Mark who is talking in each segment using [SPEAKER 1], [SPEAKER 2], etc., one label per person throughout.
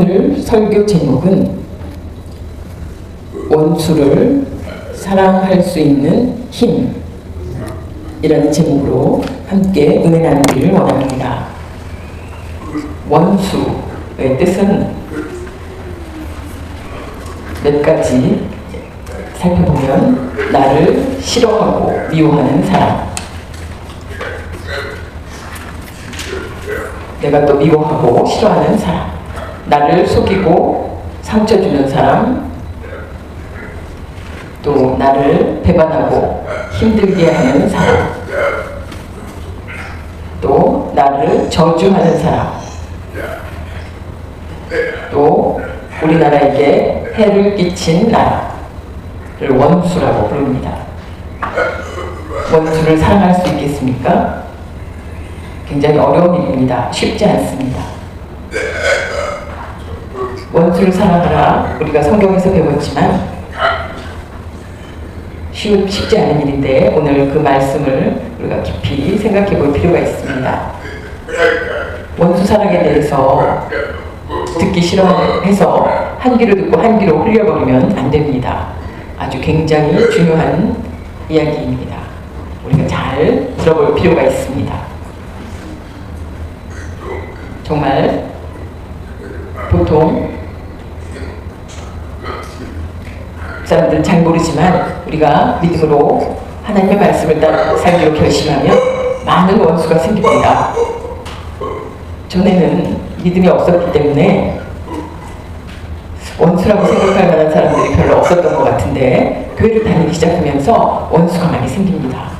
[SPEAKER 1] 오늘 설교 제목은 원수를 사랑할 수 있는 힘이라는 제목으로 함께 은혜 나누기를 원합니다. 원수의 뜻은 몇 가지 살펴보면 나를 싫어하고 미워하는 사람, 내가 또 미워하고 싫어하는 사람, 나를 속이고 상처 주는 사람, 또 나를 배반하고 힘들게 하는 사람, 또 나를 저주하는 사람, 또 우리나라에게 해를 끼친 나라를 원수라고 부릅니다. 원수를 사랑할 수 있겠습니까? 굉장히 어려운 일입니다. 쉽지 않습니다. 원수를 사랑하라 우리가 성경에서 배웠지만 쉽지 않은 일인데 오늘 그 말씀을 우리가 깊이 생각해 볼 필요가 있습니다. 원수 사랑에 대해서 듣기 싫어해서 한 귀로 듣고 한 귀로 흘려버리면 안 됩니다. 아주 굉장히 중요한 이야기입니다. 우리가 잘 들어볼 필요가 있습니다. 정말 보통 사람들은 잘 모르지만 우리가 믿음으로 하나님의 말씀을 따라 살기로 결심하면 많은 원수가 생깁니다. 전에는 믿음이 없었기 때문에 원수라고 생각할 만한 사람들이 별로 없었던 것 같은데 교회를 다니기 시작하면서 원수가 많이 생깁니다.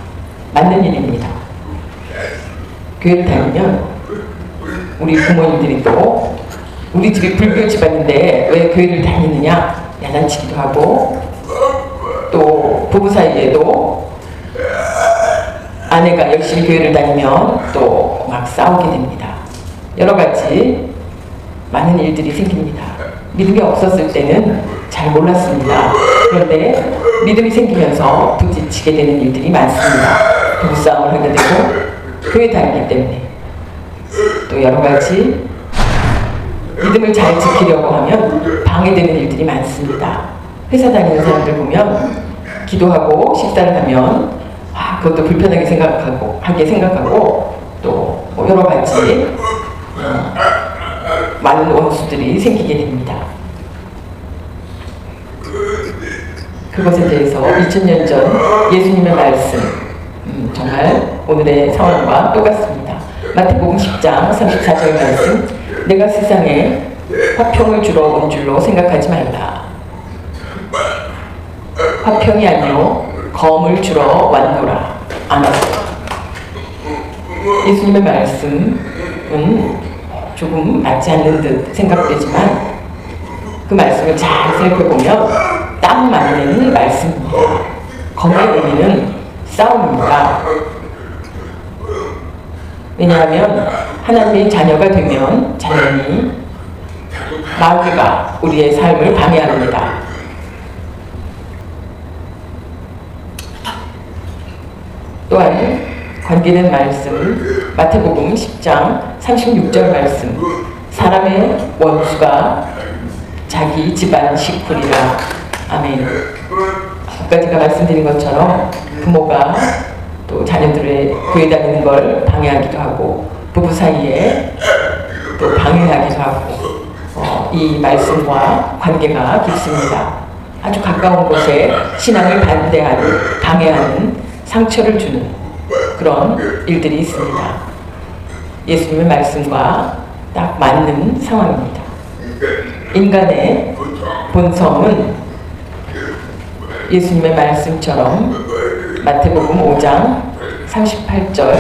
[SPEAKER 1] 맞는 일입니다. 교회를 다니면 우리 부모님들이 또 우리 집이 불교 집안인데 왜 교회를 다니느냐 야단치기도 하고, 또 부부 사이에도 아내가 열심히 교회를 다니면 또 막 싸우게 됩니다. 여러 가지 많은 일들이 생깁니다. 믿음이 없었을 때는 잘 몰랐습니다. 그런데 믿음이 생기면서 부딪히게 되는 일들이 많습니다. 부부싸움을 하게 되고 교회 다니기 때문에 또 여러 가지 믿음을 잘 지키려고 하면 방해되는 일들이 많습니다. 회사 다니는 사람들 보면 기도하고 식사를 하면 그것도 불편하게 생각하고 또 여러 가지 많은 원수들이 생기게 됩니다. 그것에 대해서 2000년 전 예수님의 말씀 정말 오늘의 상황과 똑같습니다. 마태복음 10장 34절 말씀, 내가 세상에 화평을 주러 온 줄로 생각하지 말라. 화평이 아니요 검을 주러 왔노라. 아멘. 예수님의 말씀은 조금 맞지 않는 듯 생각되지만 그 말씀을 잘 살펴보면 딱 맞는 말씀입니다. 검의 의미는 싸움입니다. 왜냐하면 하나님의 자녀가 되면 자연히 마귀가 우리의 삶을 방해합니다. 또한 관계된 말씀, 마태복음 10장 36절 말씀, 사람의 원수가 자기 집안 식구리라. 아멘. 아까 제가 말씀드린 것처럼 부모가 또 자녀들의 교회 다니는 걸 방해하기도 하고 부부 사이에 또 방해하기도 하고 이 말씀과 관계가 깊습니다. 아주 가까운 곳에 신앙을 반대하는, 방해하는, 상처를 주는 그런 일들이 있습니다. 예수님의 말씀과 딱 맞는 상황입니다. 인간의 본성은 예수님의 말씀처럼 마태복음 5장 38절,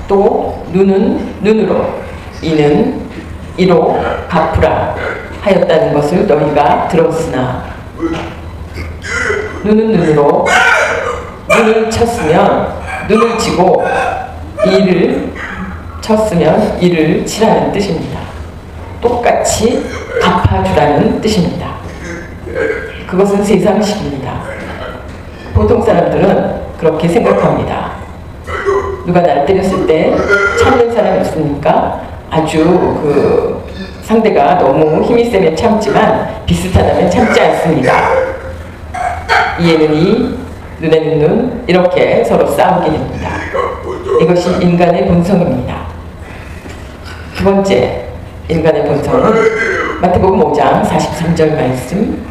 [SPEAKER 1] 또 눈은 눈으로 이는 이로 갚으라 하였다는 것을 너희가 들었으나, 눈은 눈으로 눈을 쳤으면 눈을 치고 이를 쳤으면 이를 치라는 뜻입니다. 똑같이 갚아주라는 뜻입니다. 그것은 세상식입니다. 보통 사람들은 그렇게 생각합니다. 누가 나를 때렸을 때 참는 사람이 있습니까? 아주 상대가 너무 힘이 세면 참지만 비슷하다면 참지 않습니다. 이에는 이, 눈에는 눈, 이렇게 서로 싸우게 됩니다. 이것이 인간의 본성입니다. 두 번째, 인간의 본성은 마태복음 5장 43절 말씀,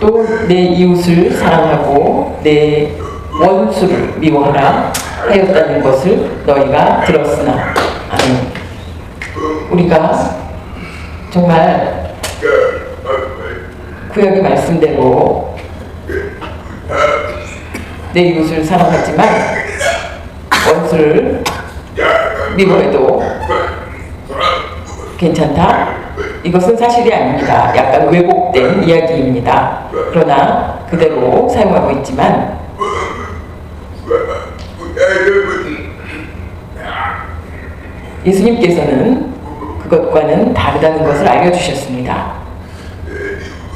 [SPEAKER 1] 또 내 이웃을 사랑하고 내 원수를 미워하라 하였다는 것을 너희가 들었으나. 아멘. 우리가 정말 구약의 말씀대로 내 이웃을 사랑하지만 원수를 미워해도 괜찮다? 이것은 사실이 아닙니다. 약간 왜곡된 이야기입니다. 그러나 그대로 사용하고 있지만 예수님께서는 그것과는 다르다는 것을 알려주셨습니다.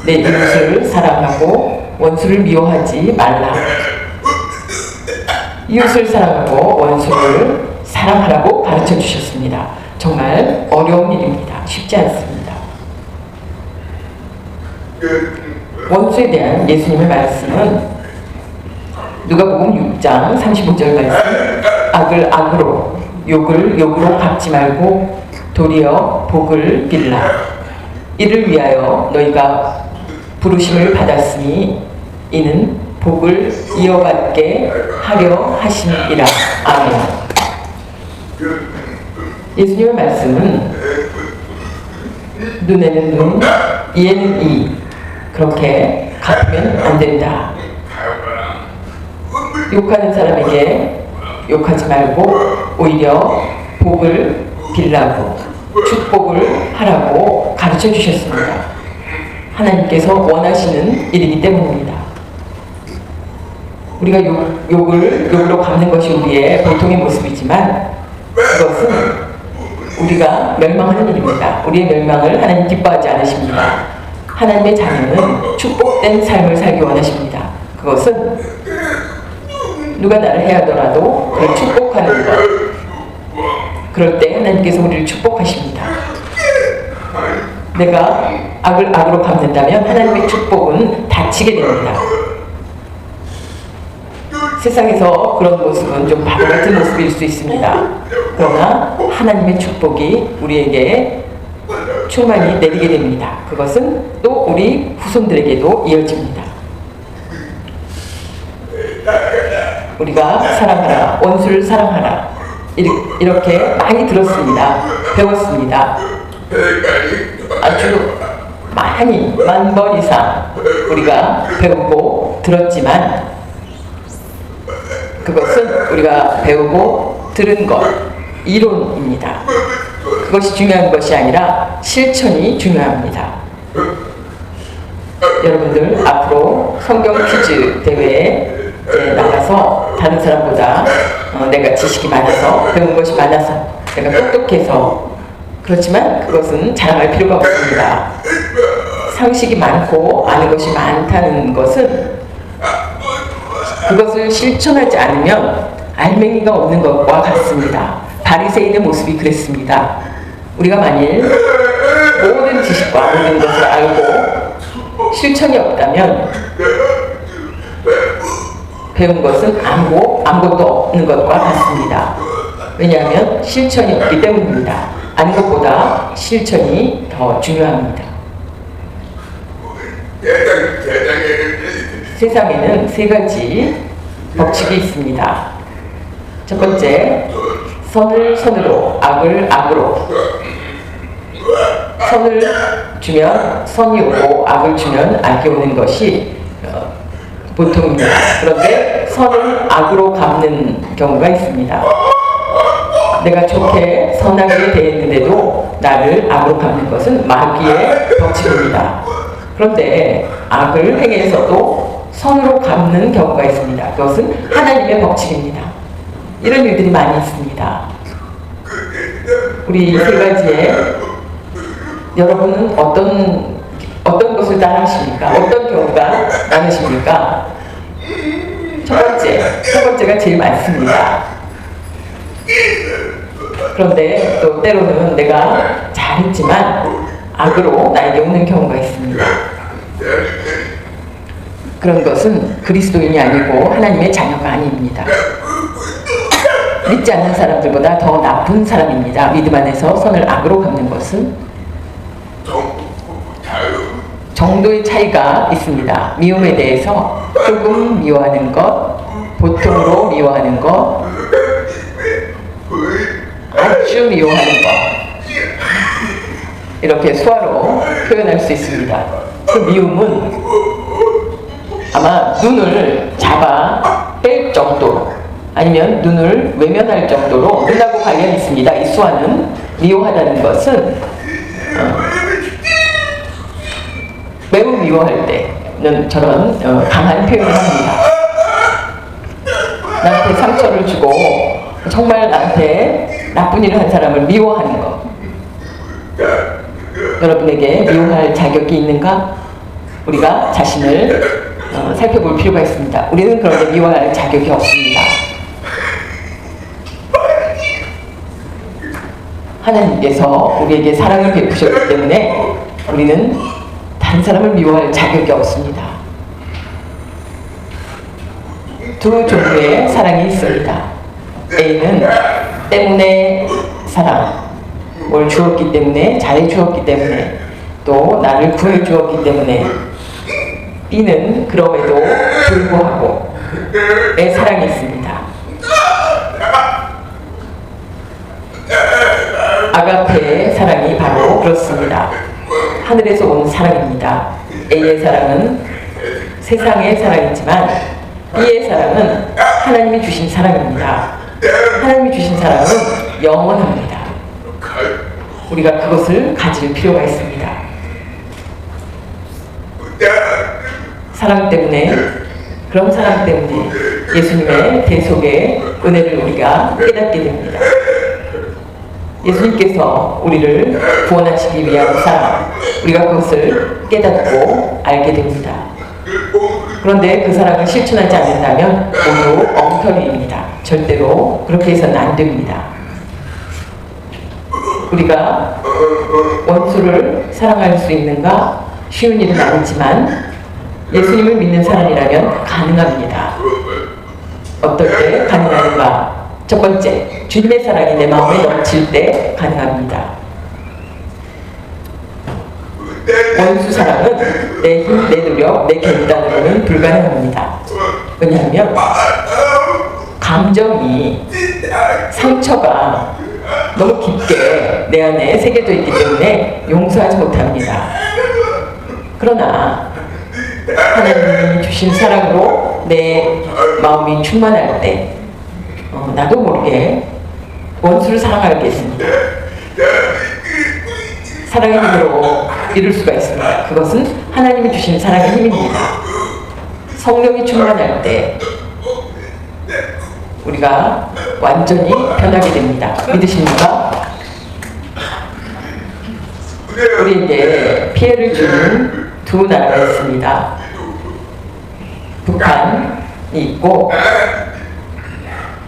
[SPEAKER 1] 내 이웃을 사랑하고 원수를 미워하지 말라. 이웃을 사랑하고 원수를 사랑하라고 가르쳐 주셨습니다. 정말 어려운 일입니다. 쉽지 않습니다. 원수에 대한 예수님의 말씀은 누가복음 6장 35절 말씀, 악을 악으로 욕을 욕으로 갚지 말고 도리어 복을 빌라. 이를 위하여 너희가 부르심을 받았으니 이는 복을 이어받게 하려 하심이라. 아멘. 예수님의 말씀은 눈에는 눈, 이에는 이, 그렇게 갚으면 안 된다. 욕하는 사람에게 욕하지 말고 오히려 복을 빌라고 축복을 하라고 가르쳐 주셨습니다. 하나님께서 원하시는 일이기 때문입니다. 우리가 욕으로 갚는 것이 우리의 보통의 모습이지만 그것은 우리가 멸망하는 일입니다. 우리의 멸망을 하나님 기뻐하지 않으십니다. 하나님의 자녀는 축복된 삶을 살기 원하십니다. 그것은 누가 나를 해하더라도 그를 축복하는 것. 그럴 때 하나님께서 우리를 축복하십니다. 내가 악을 악으로 갚는다면 하나님의 축복은 닫히게 됩니다. 세상에서 그런 모습은 좀 바보 같은 모습일 수 있습니다. 그러나 하나님의 축복이 우리에게 충만히 내리게 됩니다. 그것은 또 우리 후손들에게도 이어집니다. 우리가 사랑하라, 원수를 사랑하라, 이렇게 많이 들었습니다. 배웠습니다. 아주 많이, 10,000번 이상 우리가 배우고 들었지만 그것은 우리가 배우고 들은 것, 이론입니다. 그것이 중요한 것이 아니라 실천이 중요합니다. 여러분들 앞으로 성경 퀴즈 대회에 나가서 다른 사람보다 내가 지식이 많아서 배운 것이 많아서 내가 똑똑해서 그렇지만 그것은 자랑할 필요가 없습니다. 상식이 많고 아는 것이 많다는 것은 그것을 실천하지 않으면 알맹이가 없는 것과 같습니다. 바리새인의 모습이 그랬습니다. 우리가 만일 모든 지식과 모든 것을 알고 실천이 없다면 배운 것은 아무것도 없는 것과 같습니다. 왜냐하면 실천이 없기 때문입니다. 아는 것보다 실천이 더 중요합니다. 세상에는 3가지 법칙이 있습니다. 첫 번째, 선을 선으로, 악을 악으로. 선을 주면 선이 오고 악을 주면 악이 오는 것이 보통입니다. 그런데 선을 악으로 갚는 경우가 있습니다. 내가 좋게 선하게 대했는데도 나를 악으로 갚는 것은 마귀의 법칙입니다. 그런데 악을 행해서도 선으로 갚는 경우가 있습니다. 그것은 하나님의 법칙입니다. 이런 일들이 많이 있습니다. 우리 3가지에 여러분은 어떤 것을 따라하십니까? 어떤 경우가 많으십니까? 첫 번째가 제일 많습니다. 그런데 또 때로는 내가 잘 잘했지만 악으로 나에게 오는 경우가 있습니다. 그런 것은 그리스도인이 아니고 하나님의 자녀가 아닙니다. 믿지 않는 사람들보다 더 나쁜 사람입니다. 믿음 안에서 선을 악으로 갚는 것은 정도의 차이가 있습니다. 미움에 대해서 조금 미워하는 것, 보통으로 미워하는 것, 아주 미워하는 것, 이렇게 수화로 표현할 수 있습니다. 그 미움은 아마 눈을 잡아 뺄 정도로, 아니면 눈을 외면할 정도로 눈하고 관련이 있습니다. 이 수화는 미워하다는 것은 매우 미워할 때는 저런 강한 표현을 합니다. 나한테 상처를 주고 정말 나한테 나쁜 일을 한 사람을 미워하는 것. 여러분에게 미워할 자격이 있는가? 우리가 자신을 살펴볼 필요가 있습니다. 우리는 그런데 미워할 자격이 없습니다. 하나님께서 우리에게 사랑을 베푸셨기 때문에 우리는 다른 사람을 미워할 자격이 없습니다. 두 종류의 사랑이 있습니다. A는 때문에 사랑, 뭘 주었기 때문에, 잘해 주었기 때문에, 또 나를 구해 주었기 때문에. B는 그럼에도 불구하고 의 사랑이 있습니다. 아가페의 사랑이 바로 그렇습니다. 하늘에서 온 사랑입니다. A의 사랑은 세상의 사랑이지만 B의 사랑은 하나님이 주신 사랑입니다. 하나님이 주신 사랑은 영원합니다. 우리가 그것을 가질 필요가 있습니다. 사랑 때문에, 그런 사랑 때문에 예수님의 대속의 은혜를 우리가 깨닫게 됩니다. 예수님께서 우리를 구원하시기 위한 사랑, 우리가 그것을 깨닫고 알게 됩니다. 그런데 그 사랑을 실천하지 않는다면 모두 엉터리입니다. 절대로 그렇게 해서는 안 됩니다. 우리가 원수를 사랑할 수 있는가? 쉬운 일은 아니지만 예수님을 믿는 사람이라면 가능합니다. 어떨 때 가능한가? 첫 번째, 주님의 사랑이 내 마음에 넘칠 때 가능합니다. 원수 사랑은 내 힘, 내 노력, 내 결단으로는 불가능합니다. 왜냐하면 감정이, 상처가 너무 깊게 내 안에 새겨져 있기 때문에 용서하지 못합니다. 그러나 하나님이 주신 사랑으로 내 마음이 충만할 때 나도 모르게 원수를 사랑하겠습니다. 사랑의 힘으로 이룰 수가 있습니다. 그것은 하나님이 주신 사랑의 힘입니다. 성령이 충만할 때 우리가 완전히 변하게 됩니다. 믿으십니까? 우리에게 피해를 주는 두 나라가 있습니다. 북한이 있고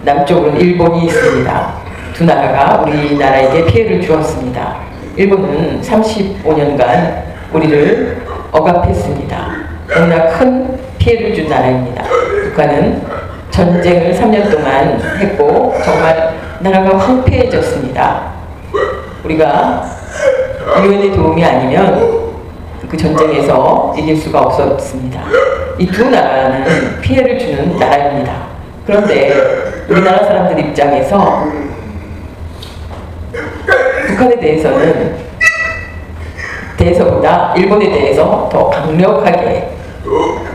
[SPEAKER 1] 남쪽으로는 일본이 있습니다. 두 나라가 우리나라에게 피해를 주었습니다. 일본은 35년간 우리를 억압했습니다. 너무나 큰 피해를 준 나라입니다. 북한은 전쟁을 3년 동안 했고 정말 나라가 황폐해졌습니다. 우리가 유엔의 도움이 아니면 그 전쟁에서 이길 수가 없었습니다. 이 두 나라는 피해를 주는 나라입니다. 그런데 우리나라 사람들 입장에서 북한에 대해서는 대해서보다 일본에 대해서 더 강력하게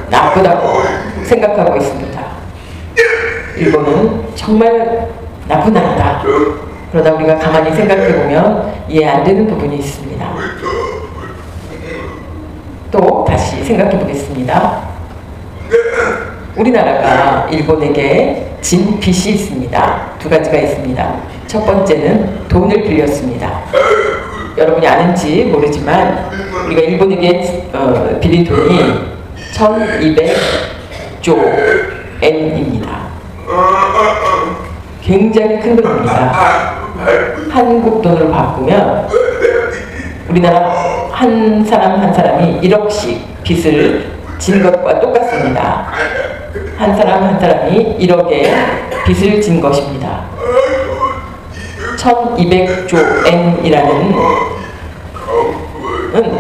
[SPEAKER 1] 나쁘다고 생각하고 있습니다. 일본은 정말 나쁜 나라다. 그러다 우리가 가만히 생각해보면 이해 안 되는 부분이 있습니다. 또 다시 생각해보겠습니다. 우리나라가 일본에게 진 빚이 있습니다. 두 가지가 있습니다. 첫 번째는 돈을 빌렸습니다. 여러분이 아는지 모르지만 우리가 일본에게 빌린 돈이 1200조 엔입니다. 굉장히 큰 돈입니다. 한국 돈으로 바꾸면 우리나라 한 사람 한 사람이 1억씩 빚을 진 것과 똑같습니다. 한 사람 한 사람이 1억의 빚을 진 것입니다. 1200조 엔이라는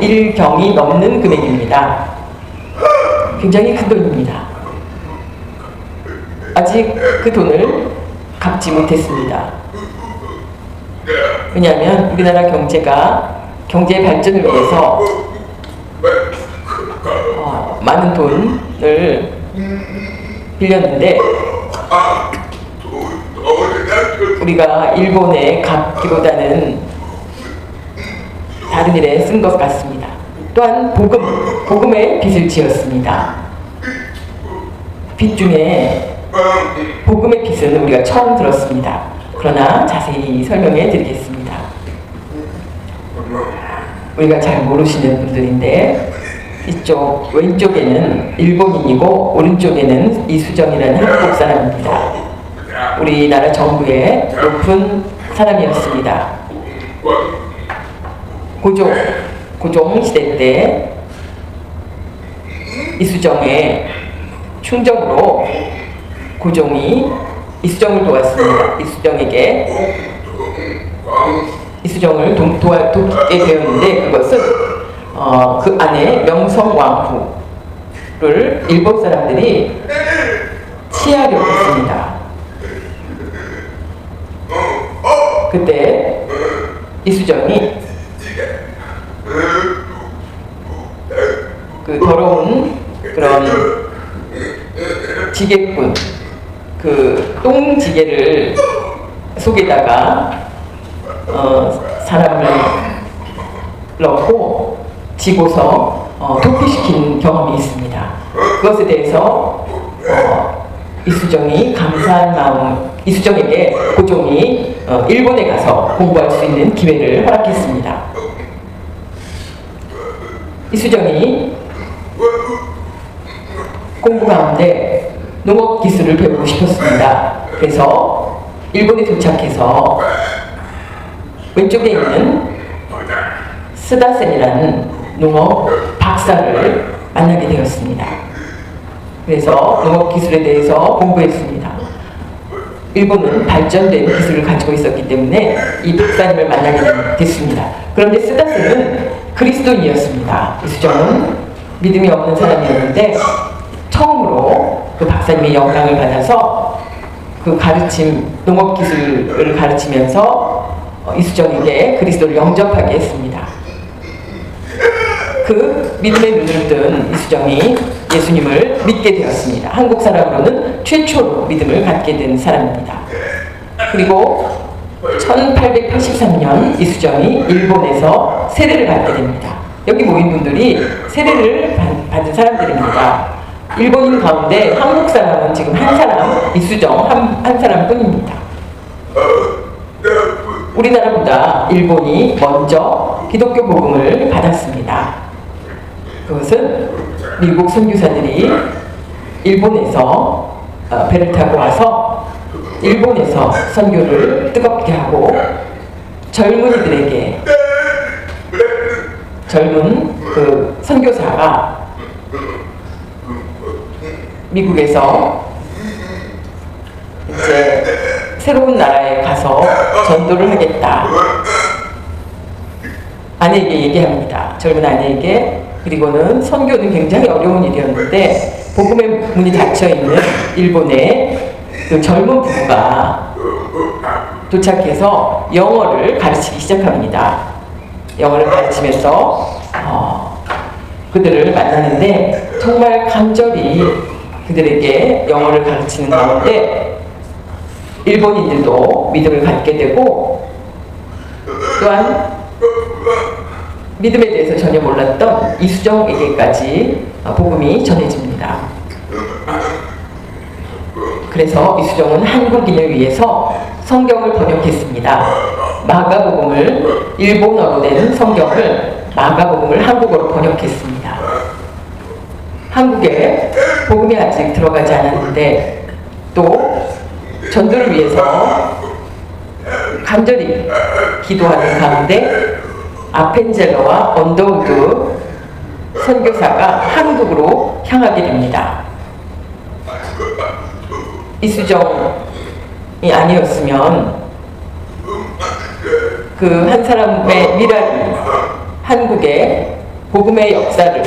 [SPEAKER 1] 1경이 넘는 금액입니다. 굉장히 큰 돈입니다. 아직 그 돈을 갚지 못했습니다. 왜냐하면 우리나라 경제 발전을 위해서 많은 돈을 빌렸는데 우리가 일본에 갚기보다는 다른 일에 쓴 것 같습니다. 또한 복음에 빚을 지었습니다. 빚 중에 복음의 빚은 우리가 처음 들었습니다. 그러나 자세히 설명해 드리겠습니다. 우리가 잘 모르시는 분들인데 이쪽 왼쪽에는 일본인이고 오른쪽에는 이수정이라는 한국 사람입니다. 우리나라 정부의 높은 사람이었습니다. 고종 시대 때 이수정의 충정으로 고종이 이수정을 도왔습니다. 이수정을 돕게 되었는데 그것은 그 안에 명성왕후를 일본 사람들이 치하려고 했습니다. 그때 이수정이 그 더러운 그런 지게꾼, 그 똥지게를 속에다가 사람을 넣고 지고서 도피시킨 경험이 있습니다. 그것에 대해서 이수정이 감사한 마음, 이수정에게 고종이 일본에 가서 공부할 수 있는 기회를 허락했습니다. 이수정이 공부 가운데 농업 기술을 배우고 싶었습니다. 그래서 일본에 도착해서 왼쪽에 있는 스다센이라는 농업 박사를 만나게 되었습니다. 그래서 농업 기술에 대해서 공부했습니다. 일본은 발전된 기술을 가지고 있었기 때문에 이 박사님을 만나게 됐습니다. 그런데 스다센은 그리스도인이었습니다. 이수정은 믿음이 없는 사람이었는데 처음으로 그 박사님의 영향을 받아서 그 농업 기술을 가르치면서 이수정에게 그리스도를 영접하게 했습니다. 그 믿음의 눈을 뜬 이수정이 예수님을 믿게 되었습니다. 한국 사람으로는 최초로 믿음을 갖게 된 사람입니다. 그리고 1883년 이수정이 일본에서 세례를 받게 됩니다. 여기 모인 분들이 세례를 받은 사람들입니다. 일본인 가운데 한국 사람은 지금 한 사람, 이수정 한 사람뿐입니다. 우리나라보다 일본이 먼저 기독교 복음을 받았습니다. 그것은 미국 선교사들이 일본에서 배를 타고 와서 일본에서 선교를 뜨겁게 하고 젊은이들에게 젊은 그 선교사가 미국에서 이제 새로운 나라에 가서 전도를 하겠다. 아내에게 얘기합니다. 젊은 아내에게. 그리고는 선교는 굉장히 어려운 일이었는데 복음의 문이 닫혀있는 일본의 그 젊은 부부가 도착해서 영어를 가르치기 시작합니다. 영어를 가르치면서 그들을 만나는데 정말 간절히 그들에게 영어를 가르치는 가운데 일본인들도 믿음을 갖게 되고 또한 믿음에 대해서 전혀 몰랐던 이수정에게까지 복음이 전해집니다. 그래서 이수정은 한국인을 위해서 성경을 번역했습니다. 마가복음을 일본어로 된 성경을 마가복음을 한국어로 번역했습니다. 한국에 복음이 아직 들어가지 않았는데 또 전도를 위해서 간절히 기도하는 가운데 아펜젤러와 언더우드 선교사가 한국으로 향하게 됩니다. 이수정이 아니었으면 그 한 사람의 미랄이 한국의 복음의 역사를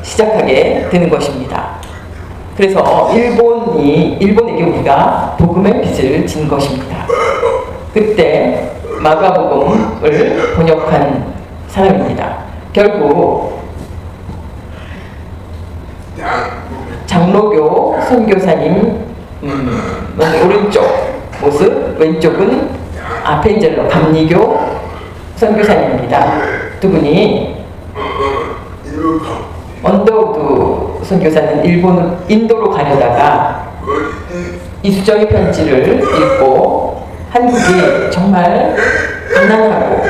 [SPEAKER 1] 시작하게 되는 것입니다. 그래서 일본에게 우리가 복음의 빚을 진 것입니다. 그때 마가복음을 번역한 사람입니다. 결국 장로교 선교사님 오른쪽 모습, 왼쪽은 아펜젤러 감리교 선교사님입니다. 두 분이 언더우드 선교사는 인도로 가려다가 이수정의 편지를 읽고 한국이 정말 가난하고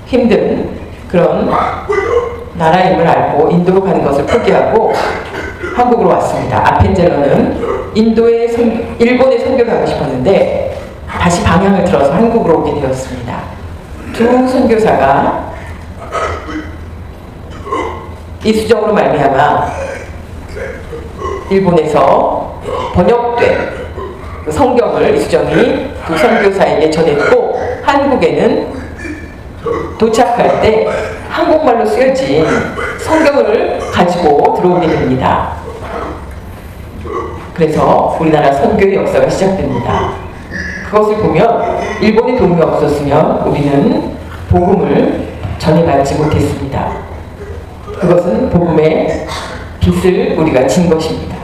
[SPEAKER 1] 힘든 그런 나라임을 알고 인도로 가는 것을 포기하고 한국으로 왔습니다. 아펜젤러는 일본에 선교를 가고 싶었는데 다시 방향을 틀어서 한국으로 오게 되었습니다. 두 선교사가 이수정으로 말미암아 일본에서 번역된 그 성경을 이수정이 두 선교사에게 전했고 한국에는 도착할 때 한국말로 쓰여진 성경을 가지고 들어오게 됩니다. 그래서 우리나라 선교의 역사가 시작됩니다. 그것을 보면 일본의 도움이 없었으면 우리는 복음을 전해받지 못했습니다. 그것은 복음의 빚을 우리가 진 것입니다.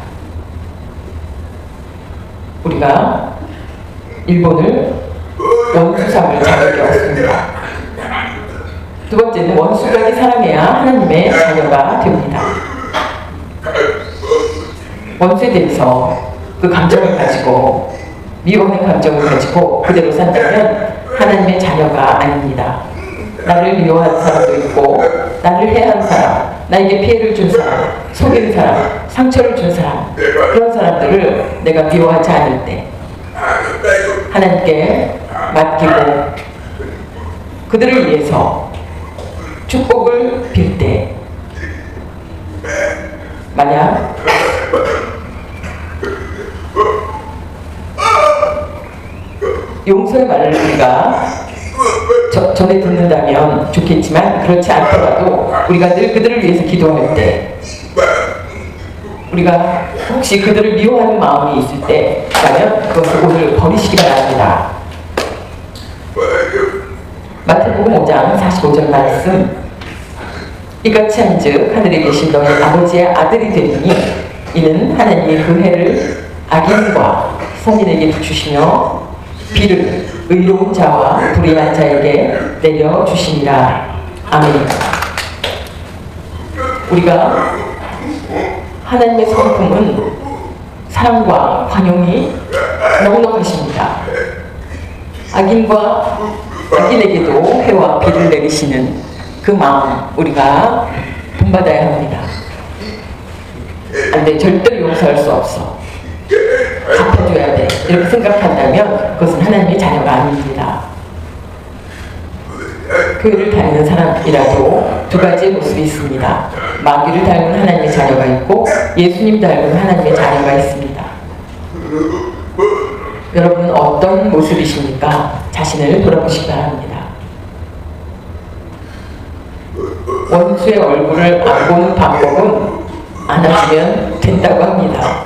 [SPEAKER 1] 우리가 일본을 원수 삼을 자격이 없습니다. 두 번째는 원수까지 사랑해야 하나님의 자녀가 됩니다. 원수에 대해서 그 감정을 가지고 미워하는 감정을 가지고 그대로 산다면 하나님의 자녀가 아닙니다. 나를 미워하는 사람도 있고 나를 해한 사람, 나에게 피해를 준 사람, 속인 사람, 상처를 준 사람, 그런 사람들을 내가 미워하지 않을 때 하나님께 맡기고 그들을 위해서 축복을 빌 때 만약 용서의 말을 우리가 전해 듣는다면 좋겠지만 그렇지 않더라도 우리가 늘 그들을 위해서 기도할 때 우리가 혹시 그들을 미워하는 마음이 있을 때라면 그것을 오늘 버리시기 바랍니다. 마태복음 5장 45절 말씀 이같이 한즉 하늘에 계신 너희 아버지의 아들이 되리니 이는 하나님이 그 해를 악인과 선인에게 주시며 비를 의로운 자와 불의한 자에게 내려주시니라. 아멘. 우리가 하나님의 성품은 사랑과 관용이 넉넉하십니다. 악인에게도 해와 비를 내리시는 그 마음 우리가 본받아야 합니다. 안돼, 절대로 용서할 수 없어. 갚아줘야 돼. 이렇게 생각한다면 그것은 하나님의 자녀가 아닙니다. 교회를 다니는 사람이라도 두 가지의 모습이 있습니다. 마귀를 닮은 하나님의 자녀가 있고 예수님 닮은 하나님의 자녀가 있습니다. 여러분은 어떤 모습이십니까? 자신을 돌아보시기 바랍니다. 원수의 얼굴을 안 보는 방법은 안아주면 된다고 합니다.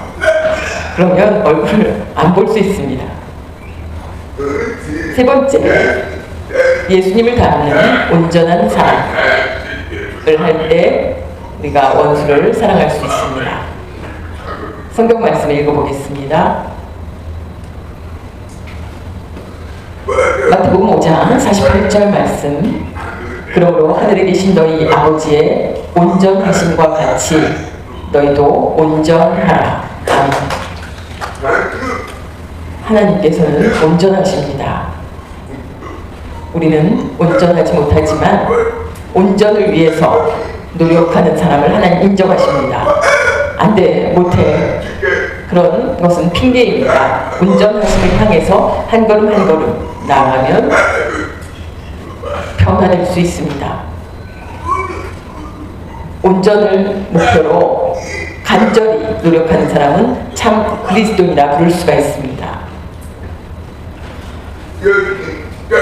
[SPEAKER 1] 그러면 얼굴을 안 볼 수 있습니다. 세 번째, 예수님을 닮는 온전한 사랑을 할 때 우리가 원수를 사랑할 수 있습니다. 성경 말씀을 읽어보겠습니다. 마태복음 5장 48절 말씀 그러므로 하늘에 계신 너희 아버지의 온전하심과 같이 너희도 온전하라. 아멘. 하나님께서는 온전하십니다. 우리는 온전하지 못하지만 온전을 위해서 노력하는 사람을 하나님 인정하십니다. 안 돼, 못해. 그런 것은 핑계입니다. 온전하심을 향해서 한 걸음 한 걸음 나아가면 변화될 수 있습니다. 온전을 목표로 간절히 노력하는 사람은 참 그리스도인이라 부를 수가 있습니다.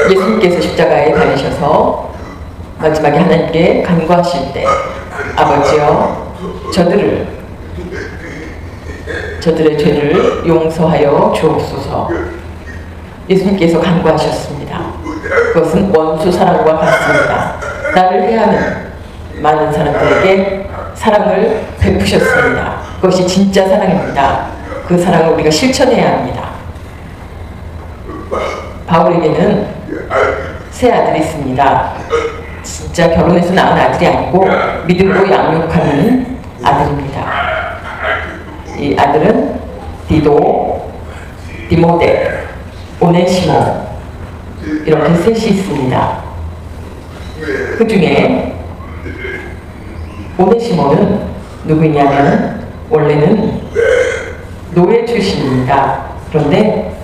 [SPEAKER 1] 예수님께서 십자가에 달리셔서 마지막에 하나님께 간구하실 때 아버지여 저들의 죄를 용서하여 주옵소서. 예수님께서 간구하셨습니다. 그것은 원수 사랑과 같습니다. 나를 해하는 많은 사람들에게 사랑을 베푸셨습니다. 그것이 진짜 사랑입니다. 그 사랑을 우리가 실천해야 합니다. 바울에게는 세 아들이 있습니다. 진짜 결혼해서 낳은 아들이 아니고 믿음으로 양육하는 아들입니다. 이 아들은 디도, 디모데, 오네시모 이렇게 셋이 있습니다. 그 중에 오네시모는 누구냐면 원래는 노예 출신입니다. 그런데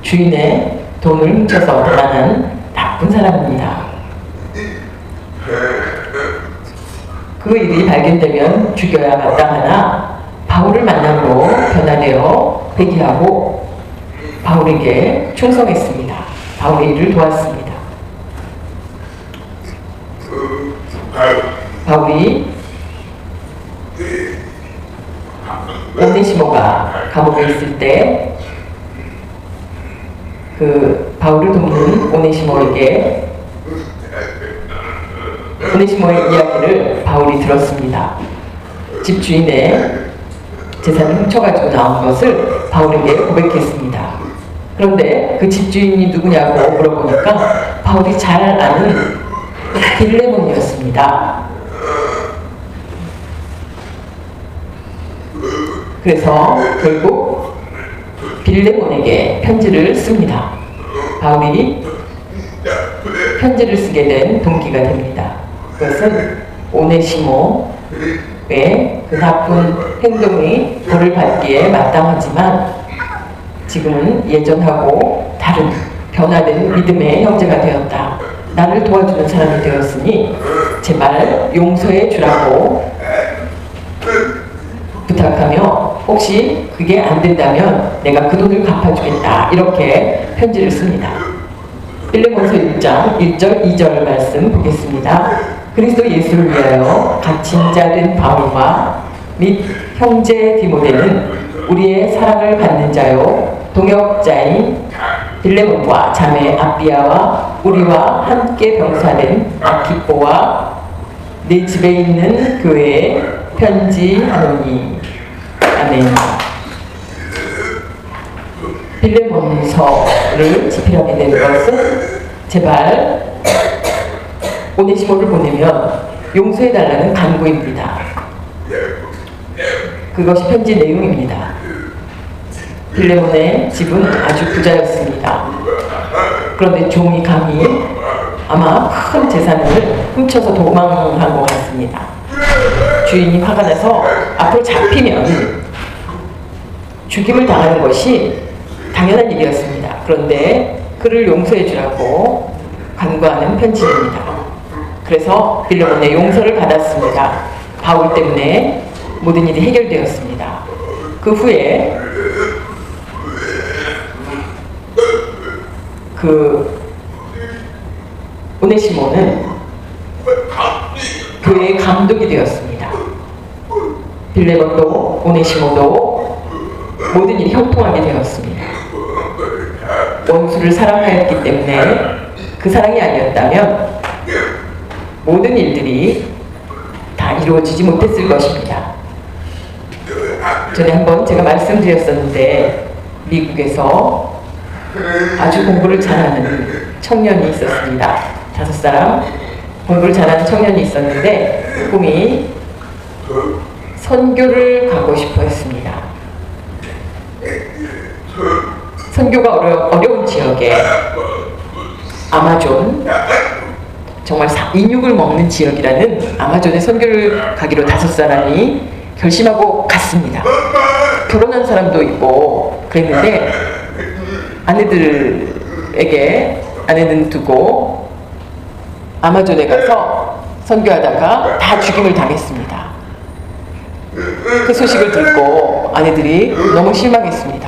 [SPEAKER 1] 주인의 돈을 훔쳐서 나가는 나쁜 사람입니다. 그 일이 발견되면 죽여야 마땅하나 바울을 만남으로 변화되어 회개하고 바울에게 충성했습니다. 바울의 일을 도왔습니다. 바울이 오네시모가 감옥에 있을 때 그 바울을 돕는 오네시모의 이야기를 바울이 들었습니다. 집주인의 재산을 훔쳐가지고 나온 것을 바울에게 고백했습니다. 그런데 그 집주인이 누구냐고 물어보니까 바울이 잘 아는 빌레몬이었습니다. 그래서 결국 빌레몬에게 편지를 씁니다. 바울이 편지를 쓰게 된 동기가 됩니다. 그것은 오네시모의 그 나쁜 행동이 벌을 받기에 마땅하지만 지금은 예전하고 다른 변화된 믿음의 형제가 되었다. 나를 도와주는 사람이 되었으니 제발 용서해 주라고 부탁하며 혹시 그게 안 된다면 내가 그 돈을 갚아주겠다. 이렇게 편지를 씁니다. 빌레몬서 1장 1절 2절 말씀 보겠습니다. 그리스도 예수를 위하여 갇힌 자 된 바울과 및 형제 디모데는 우리의 사랑을 받는 자요 동역자인 빌레몬과 자매 아비아와 우리와 함께 병사된 아키포와 내 집에 있는 교회에 편지하노니. 아멘. 빌레몬서를 집필하게 된 것은 제발 오네시모를 보내면 용서해달라는 간구입니다. 그것이 편지 내용입니다. 빌레몬의 집은 아주 부자였습니다. 그런데 종이 감히 아마 큰 재산을 훔쳐서 도망한 것 같습니다. 주인이 화가 나서 앞으로 잡히면 죽임을 당하는 것이 당연한 일이었습니다. 그런데 그를 용서해 주라고 간구하는 편지입니다. 그래서 빌레몬의 용서를 받았습니다. 바울 때문에 모든 일이 해결되었습니다. 그 후에 그 오네시모는 교회의 감독이 되었습니다. 빌레몬도 오네시모도 모든 일이 형통하게 되었습니다. 원수를 사랑하였기 때문에 그 사랑이 아니었다면 모든 일들이 다 이루어지지 못했을 것입니다. 전에 한번 제가 말씀드렸었는데 미국에서 아주 공부를 잘하는 청년이 있었습니다. 5사람 공부를 잘하는 청년이 있었는데 꿈이 선교를 가고 싶어 했습니다. 선교가 어려운 지역에 아마존 정말 인육을 먹는 지역이라는 아마존에 선교를 가기로 5사람이 결심하고 갔습니다. 결혼한 사람도 있고 그랬는데 아내는 두고 아마존에 가서 선교하다가 다 죽임을 당했습니다. 그 소식을 듣고 아내들이 너무 실망했습니다.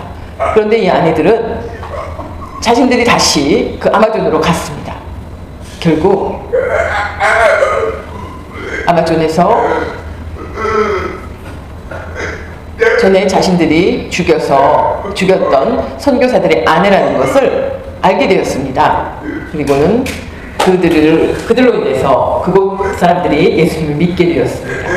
[SPEAKER 1] 그런데 이 아내들은 자신들이 다시 그 아마존으로 갔습니다. 결국 아마존에서 전에 자신들이 죽였던 선교사들의 아내라는 것을 알게 되었습니다. 그리고는 그들로 인해서 그곳 사람들이 예수님을 믿게 되었습니다.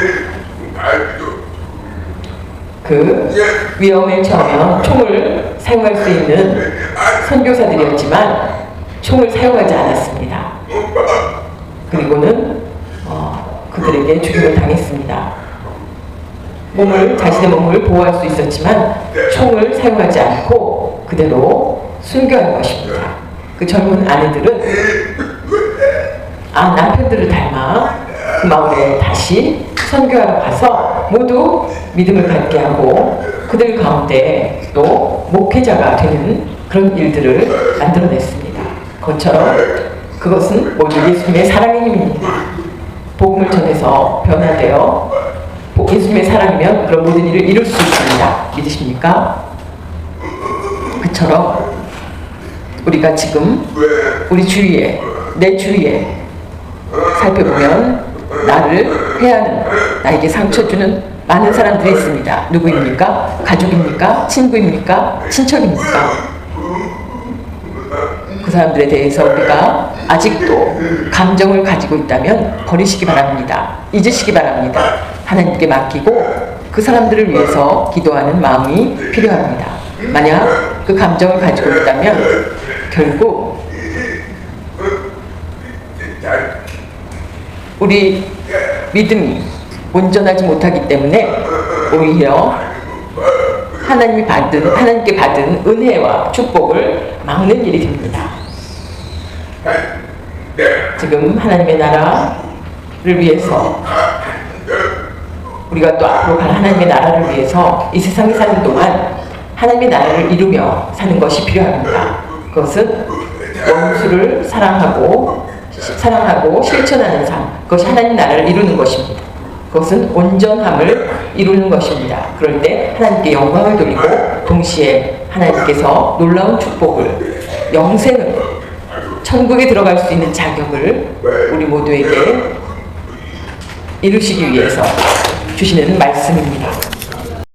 [SPEAKER 1] 그 위험에 처하면 총을 사용할 수 있는 선교사들이었지만 총을 사용하지 않았습니다. 그리고는 그들에게 죽임을 당했습니다. 자신의 몸을 보호할 수 있었지만 총을 사용하지 않고 그대로 순교한 것입니다. 그 젊은 아내들은 남편들을 닮아 그 마을에 다시 선교하러 가서 모두 믿음을 갖게 하고 그들 가운데 또 목회자가 되는 그런 일들을 만들어냈습니다. 그것은 모두 예수님의 사랑의 힘입니다. 복음을 전해서 변화되어 예수님의 사랑이면 그런 모든 일을 이룰 수 있습니다. 믿으십니까? 그처럼 우리가 지금 우리 주위에, 내 주위에 살펴보면 나를 해하는, 나에게 상처 주는 많은 사람들이 있습니다. 누구입니까? 가족입니까? 친구입니까? 친척입니까? 그 사람들에 대해서 우리가 아직도 감정을 가지고 있다면 버리시기 바랍니다. 잊으시기 바랍니다. 하나님께 맡기고 그 사람들을 위해서 기도하는 마음이 필요합니다. 만약 그 감정을 가지고 있다면 결국 우리 믿음이 온전하지 못하기 때문에 오히려 하나님께 받은 은혜와 축복을 막는 일이 됩니다. 지금 하나님의 나라를 위해서 우리가 또 앞으로 갈 하나님의 나라를 위해서 이 세상에 사는 동안 하나님의 나라를 이루며 사는 것이 필요합니다. 그것은 원수를 사랑하고 실천하는 삶, 그것이 하나님 나라를 이루는 것입니다. 그것은 온전함을 이루는 것입니다. 그럴 때 하나님께 영광을 돌리고 동시에 하나님께서 놀라운 축복을, 영생을, 천국에 들어갈 수 있는 자격을 우리 모두에게 이루시기 위해서 주시는 말씀입니다.